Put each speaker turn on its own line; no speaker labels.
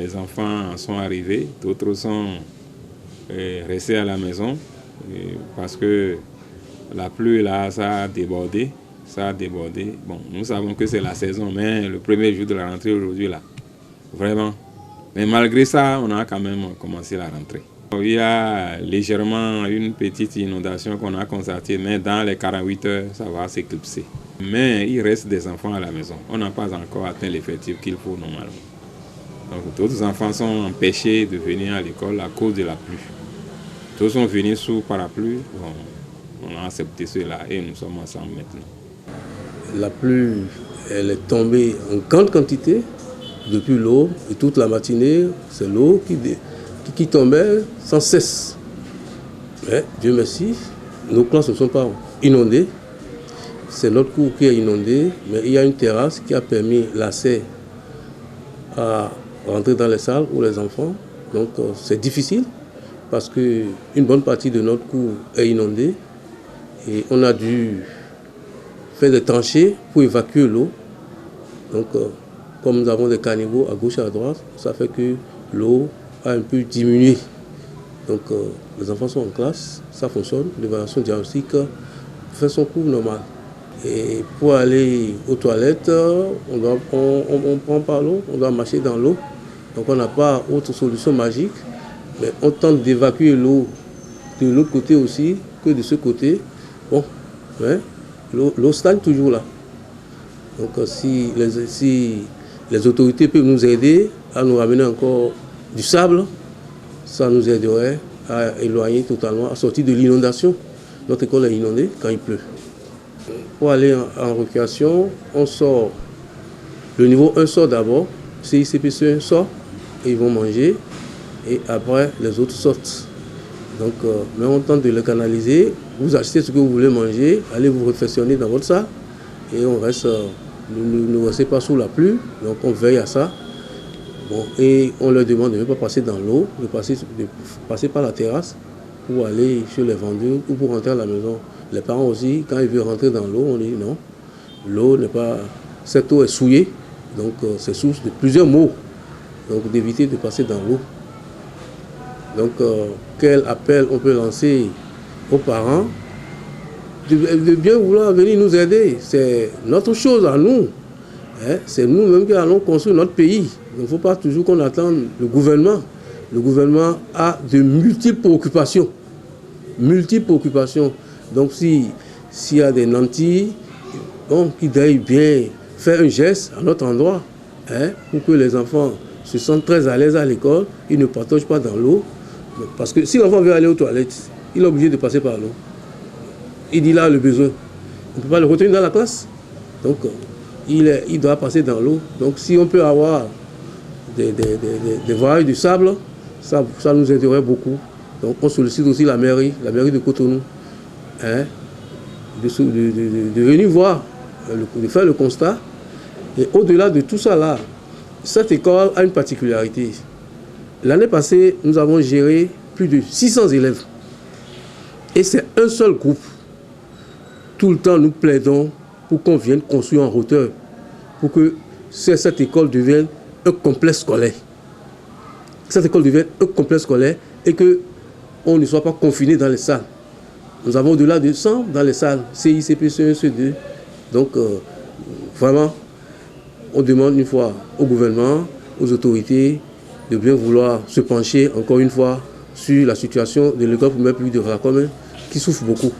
les enfants sont arrivés, d'autres sont restés à la maison parce que la pluie là, ça a débordé. Bon, nous savons que c'est la saison, mais le premier jour de la rentrée aujourd'hui là, vraiment. Mais malgré ça, on a quand même commencé la rentrée. Il y a légèrement une petite inondation qu'on a constatée, mais dans les 48 heures, ça va s'éclipser. Mais il reste des enfants à la maison. On n'a pas encore atteint l'effectif qu'il faut normalement. Donc d'autres enfants sont empêchés de venir à l'école à cause de la pluie. Tous sont venus sous parapluie. Bon, on a accepté cela et nous sommes ensemble maintenant.
La pluie, elle est tombée en grande quantité depuis l'aube et toute la matinée, c'est l'eau qui tombait sans cesse. Mais Dieu merci, nos classes ne sont pas inondées. C'est notre cours qui est inondé, mais il y a une terrasse qui a permis l'accès à rentrer dans les salles pour les enfants. Donc c'est difficile parce qu'une bonne partie de notre cours est inondée et on a dû faire des tranchées pour évacuer l'eau. Donc comme nous avons des caniveaux à gauche et à droite, ça fait que l'eau a un peu diminué. Donc les enfants sont en classe, ça fonctionne, l'évaluation diagnostique fait son cours normal. Et pour aller aux toilettes, on prend par l'eau, on doit marcher dans l'eau. Donc on n'a pas autre solution magique, mais on tente d'évacuer l'eau de l'autre côté aussi que de ce côté. Bon, hein, l'eau stagne toujours là. Donc si les autorités peuvent nous aider à nous ramener encore du sable, ça nous aiderait à éloigner totalement, à sortir de l'inondation. Notre école est inondée quand il pleut. Pour aller en récréation, on sort, le niveau 1 sort d'abord, CICPC1 sort, et ils vont manger, et après les autres sortent. Donc, mais on tente de les canaliser, vous achetez ce que vous voulez manger, allez vous réfectionner dans votre salle, et on reste, ne restez pas sous la pluie, donc on veille à ça. Bon, et on leur demande de ne pas passer dans l'eau, de passer par la terrasse pour aller chez les vendeurs ou pour rentrer à la maison. Les parents aussi, quand ils veulent rentrer dans l'eau, on dit non, l'eau n'est pas... Cette eau est souillée, donc c'est source de plusieurs maux. Donc d'éviter de passer dans l'eau. Donc quel appel on peut lancer aux parents de bien vouloir venir nous aider. C'est notre chose à nous. Hein? C'est nous-mêmes qui allons construire notre pays. Il ne faut pas toujours qu'on attende le gouvernement. Le gouvernement a de multiples préoccupations. Multiples préoccupations. Donc s'il y a des nantis, bon, qui doivent bien faire un geste à notre endroit, hein, pour que les enfants se sentent très à l'aise à l'école, ils ne partagent pas dans l'eau. Parce que si l'enfant veut aller aux toilettes, il est obligé de passer par l'eau. Il dit là le besoin. On ne peut pas le retenir dans la classe. Donc il doit passer dans l'eau. Donc si on peut avoir des voies de sable, ça nous aiderait beaucoup. Donc on sollicite aussi la mairie de Cotonou, hein, de venir voir, de faire le constat. Et au-delà de tout ça là, cette école a une particularité. L'année passée, nous avons géré plus de 600 élèves. Et c'est un seul groupe. Tout le temps, nous plaidons pour qu'on vienne construire en hauteur, pour que cette école devienne un complexe scolaire. Cette école devienne un complexe scolaire et qu'on ne soit pas confiné dans les salles. Nous avons au-delà de 100 dans les salles, CICP, CE1, CE2. Donc, vraiment, on demande une fois au gouvernement, aux autorités, de bien vouloir se pencher encore une fois sur la situation de l'école primaire publique de Racomé, qui souffre beaucoup.